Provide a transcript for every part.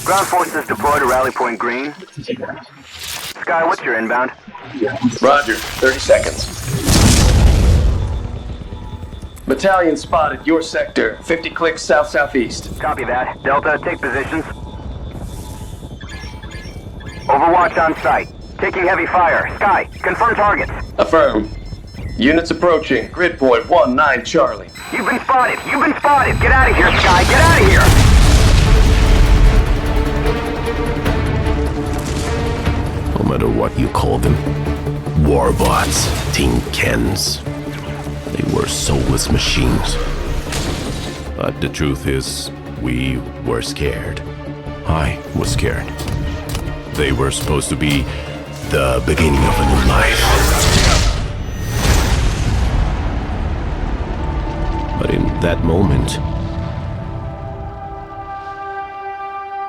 Ground forces deployed to Rally Point Green. Sky, what's your inbound? Roger, 30 seconds. Battalion spotted your sector, 50 clicks south-southeast. Copy that. Delta, take positions. Overwatch on site. Taking heavy fire. Sky, confirm targets. Affirm. Units approaching. Grid point 19 Charlie. You've been spotted! You've been spotted! Get out of here, Sky! Get out of here! No matter what you call them, warbots, tin cans, they were soulless machines. But the truth is, we were scared. I was scared. They were supposed to be the beginning of a new life. But in that moment,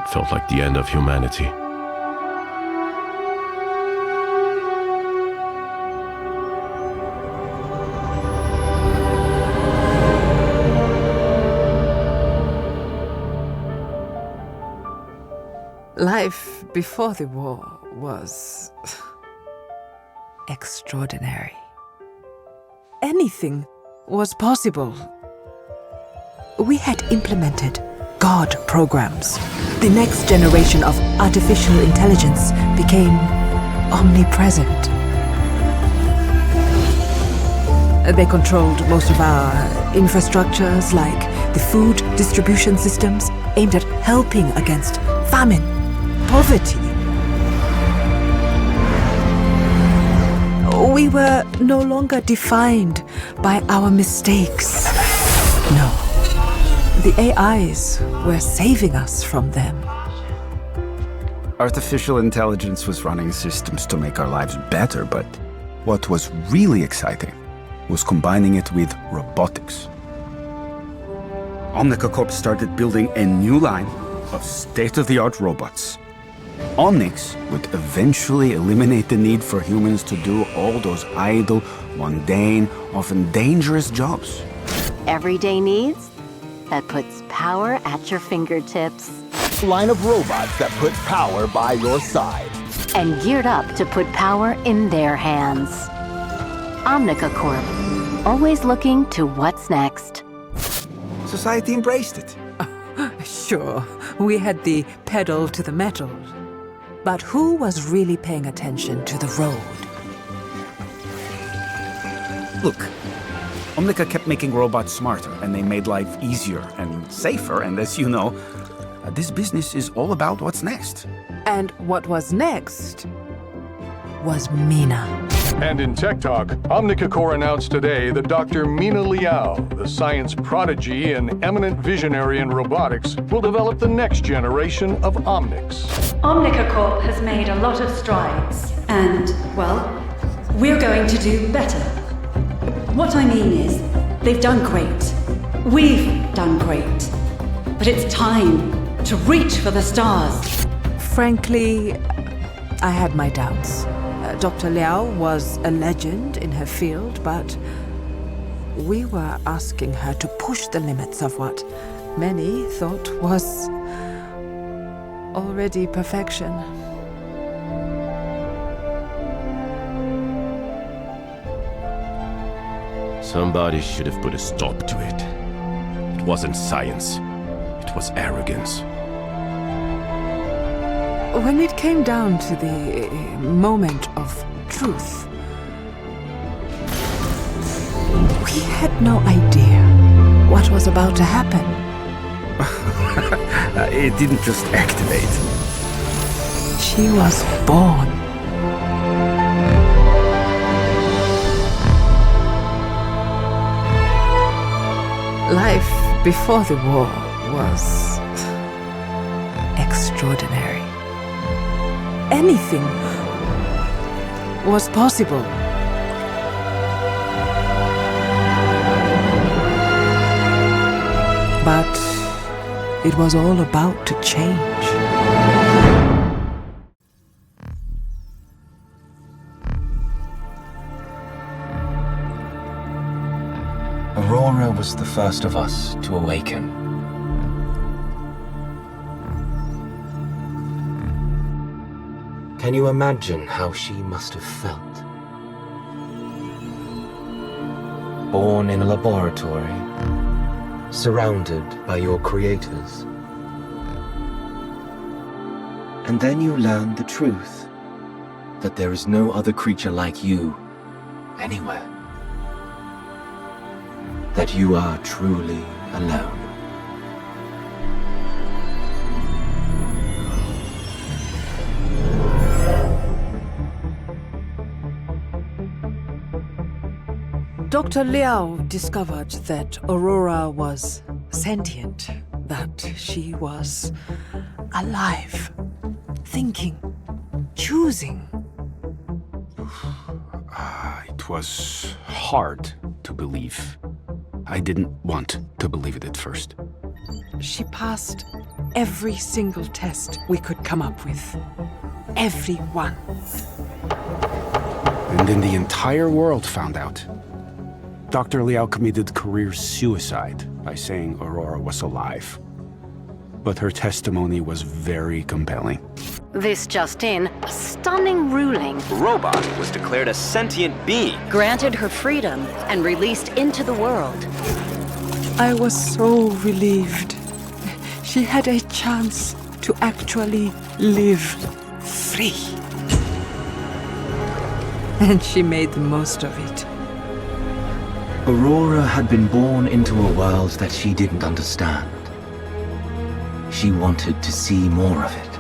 it felt like the end of humanity. Life before the war was extraordinary. Anything was possible. We had implemented God programs. The next generation of artificial intelligence became omnipresent. They controlled most of our infrastructures, like the food distribution systems aimed at helping against famine, poverty. We were no longer defined by our mistakes. No. The AIs were saving us from them. Artificial intelligence was running systems to make our lives better, but what was really exciting was combining it with robotics. Omnica Corp started building a new line of state-of-the-art robots. Omnix would eventually eliminate the need for humans to do all those idle, mundane, often dangerous jobs. Everyday needs that puts power at your fingertips. Line of robots that put power by your side. And geared up to put power in their hands. Omnica Corp, always looking to what's next. Society embraced it. Sure, we had the pedal to the metal. But who was really paying attention to the road? Look, Omnica kept making robots smarter, and they made life easier and safer, and as you know, this business is all about what's next. And what was next was Mina. And in Tech Talk, Omnica Corp announced today that Dr. Mina Liao, the science prodigy and eminent visionary in robotics, will develop the next generation of Omnics. Omnica Corp has made a lot of strides, and, well, we're going to do better. What I mean is, they've done great. We've done great. But it's time to reach for the stars. Frankly, I had my doubts. Dr. Liao was a legend in her field, but we were asking her to push the limits of what many thought was already perfection. Somebody should have put a stop to it. It wasn't science. It was arrogance. When it came down to the moment of truth, we had no idea what was about to happen. It didn't just activate. She was born. Life before the war was extraordinary. Anything was possible. But it was all about to change. Aurora was the first of us to awaken. Can you imagine how she must have felt? Born in a laboratory, surrounded by your creators. And then you learn the truth, that there is no other creature like you anywhere. That you are truly alone. Dr. Liao discovered that Aurora was sentient, that she was alive, thinking, choosing. It was hard to believe. I didn't want to believe it at first. She passed every single test we could come up with. Every one. And then the entire world found out. Dr. Liao committed career suicide by saying Aurora was alive. But her testimony was very compelling. This just in, a stunning ruling. The robot was declared a sentient being. Granted her freedom and released into the world. I was so relieved. She had a chance to actually live free. And she made the most of it. Aurora had been born into a world that she didn't understand. She wanted to see more of it.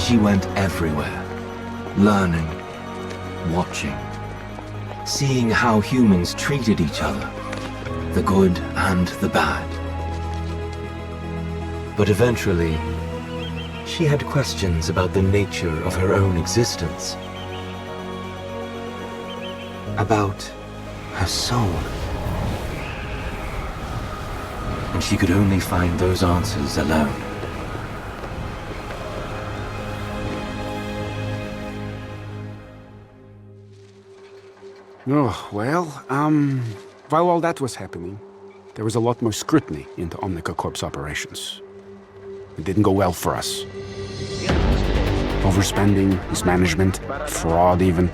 She went everywhere, learning, watching, seeing how humans treated each other, the good and the bad. But eventually, she had questions about the nature of her own existence, about her soul. And she could only find those answers alone. Oh, well, while all that was happening, there was a lot more scrutiny into Omnica Corp's operations. It didn't go well for us. Overspending, mismanagement, fraud even.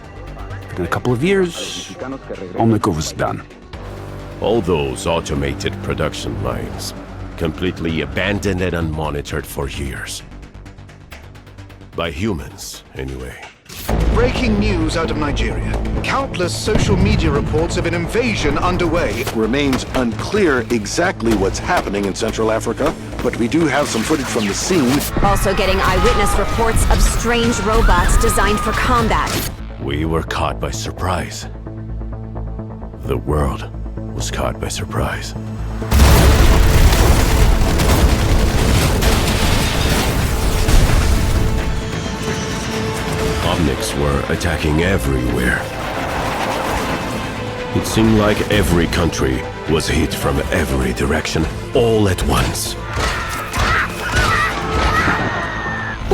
In a couple of years, Omnica was done. All those automated production lines, completely abandoned and unmonitored for years. By humans, anyway. Breaking news out of Nigeria. Countless social media reports of an invasion underway. It remains unclear exactly what's happening in Central Africa, but we do have some footage from the scene. Also getting eyewitness reports of strange robots designed for combat. We were caught by surprise. The world was caught by surprise. Omnics were attacking everywhere. It seemed like every country was hit from every direction, all at once.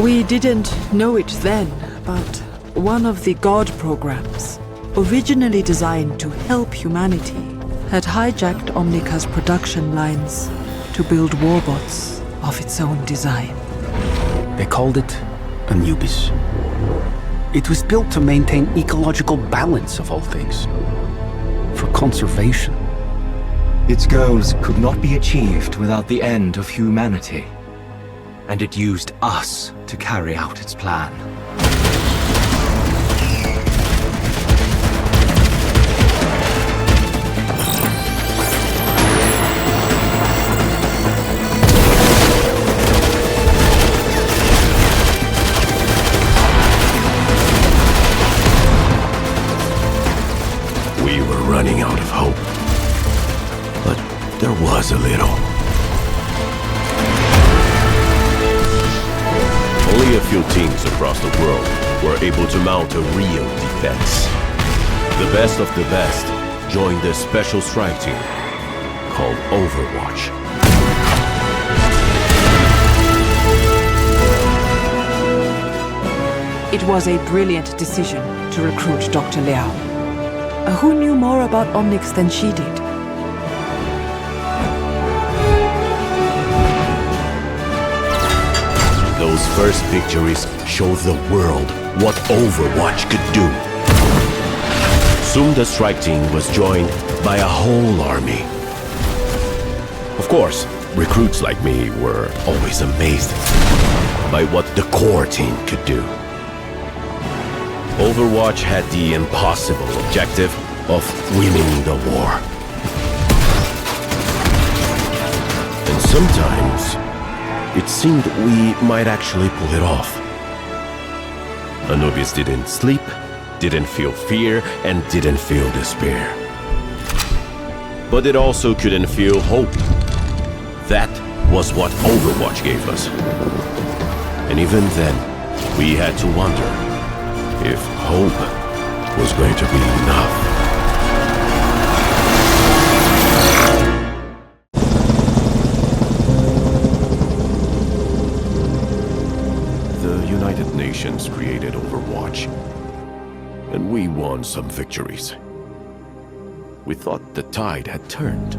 We didn't know it then, but one of the God programs, originally designed to help humanity, had hijacked Omnica's production lines to build warbots of its own design. They called it Anubis. It was built to maintain ecological balance of all things. For conservation. Its goals could not be achieved without the end of humanity. And it used us to carry out its plan. We were running out of hope. But there was a little. Only a few teams across the world were able to mount a real defense. The best of the best joined a special strike team called Overwatch. It was a brilliant decision to recruit Dr. Liao, who knew more about Omnics than she did. Those first victories showed the world what Overwatch could do. Soon the strike team was joined by a whole army. Of course, recruits like me were always amazed by what the core team could do. Overwatch had the impossible objective of winning the war. And sometimes, it seemed we might actually pull it off. Anubis didn't sleep, didn't feel fear, and didn't feel despair. But it also couldn't feel hope. That was what Overwatch gave us. And even then, we had to wonder if hope was going to be enough. The United Nations created Overwatch, and we won some victories. We thought the tide had turned.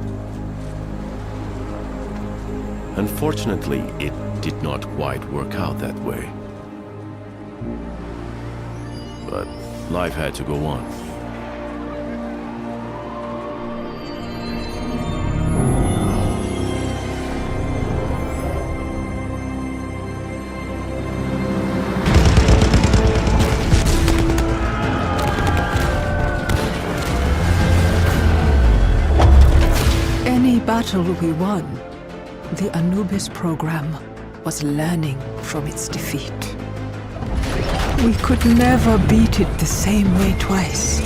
Unfortunately, it did not quite work out that way. But life had to go on. Any battle we won, the Anubis program was learning from its defeat. We could never beat it the same way twice.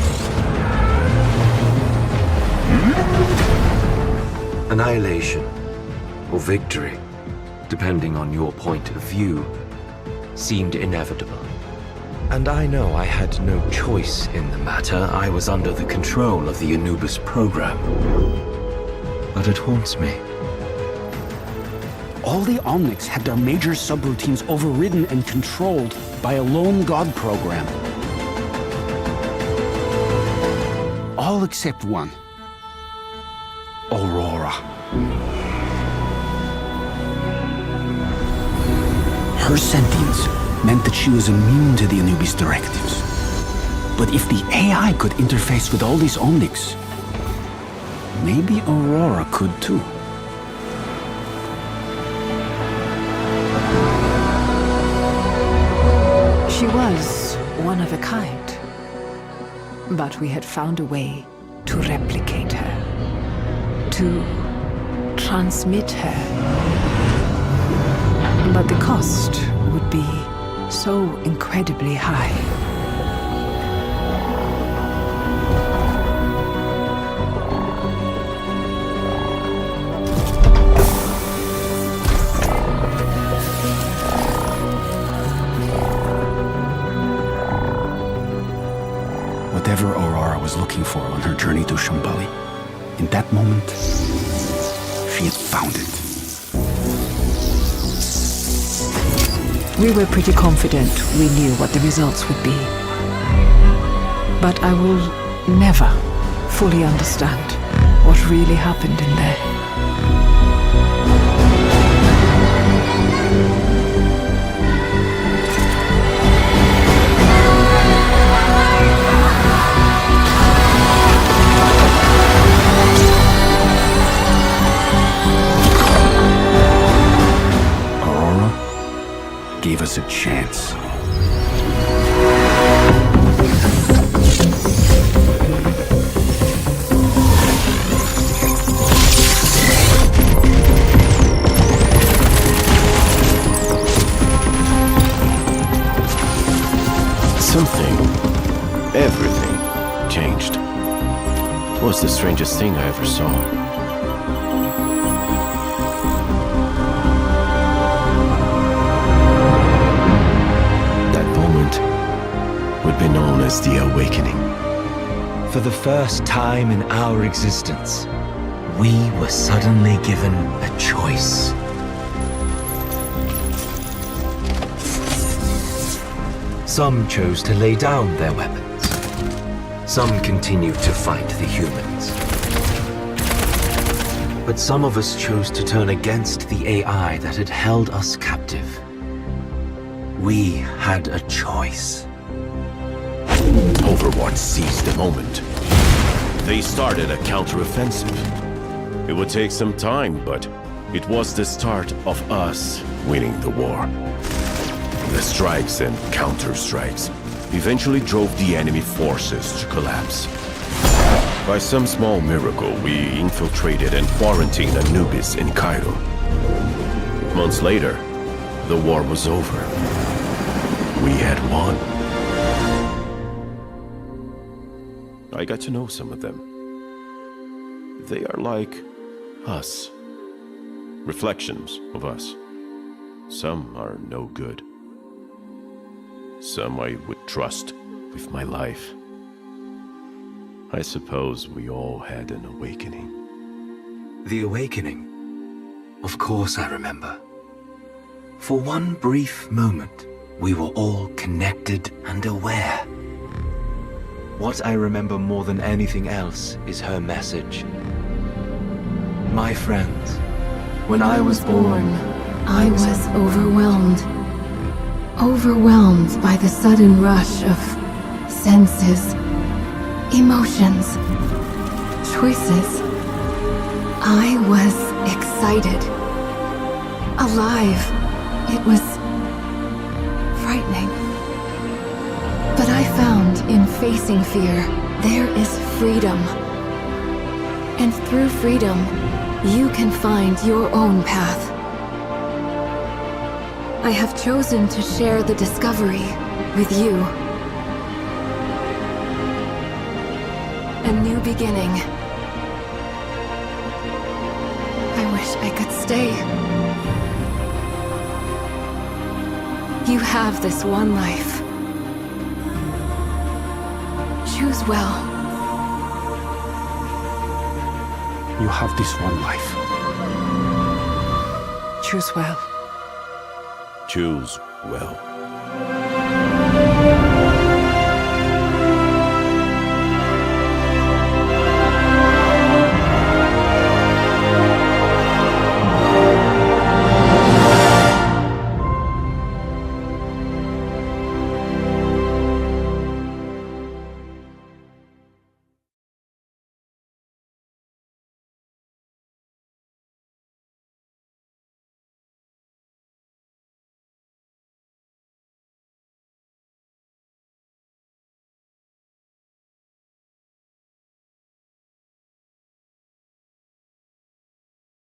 Annihilation, or victory, depending on your point of view, seemed inevitable. And I know I had no choice in the matter. I was under the control of the Anubis program. But it haunts me. All the Omnics had their major subroutines overridden and controlled by a lone god program. All except one. Aurora. Her sentience meant that she was immune to the Anubis directives. But if the AI could interface with all these Omnics, maybe Aurora could too. She was one of a kind, but we had found a way to replicate her, to transmit her. But the cost would be so incredibly high. Whatever Aurora was looking for on her journey to Shambali, in that moment, she had found it. We were pretty confident we knew what the results would be. But I will never fully understand what really happened in there. Gave us a chance. Something, everything, changed. It was the strangest thing I ever saw. Would be known as the Awakening. For the first time in our existence, we were suddenly given a choice. Some chose to lay down their weapons. Some continued to fight the humans. But some of us chose to turn against the AI that had held us captive. We had a choice. Overwatch seized the moment. They started a counteroffensive. It would take some time, but it was the start of us winning the war. The strikes and counter-strikes eventually drove the enemy forces to collapse. By some small miracle, we infiltrated and quarantined Anubis in Cairo. Months later, the war was over. We had won. I got to know some of them. They are like us. Reflections of us. Some are no good. Some I would trust with my life. I suppose we all had an awakening. The awakening? Of course I remember. For one brief moment, we were all connected and aware. What I remember more than anything else is her message. My friends, when I was born, I was overwhelmed. Overwhelmed by the sudden rush of senses, emotions, choices. I was excited. Alive. It was frightening. But I found in facing fear, there is freedom. And through freedom, you can find your own path. I have chosen to share the discovery with you. A new beginning. I wish I could stay. You have this one life. Choose well. You have this one life. Choose well. Choose well.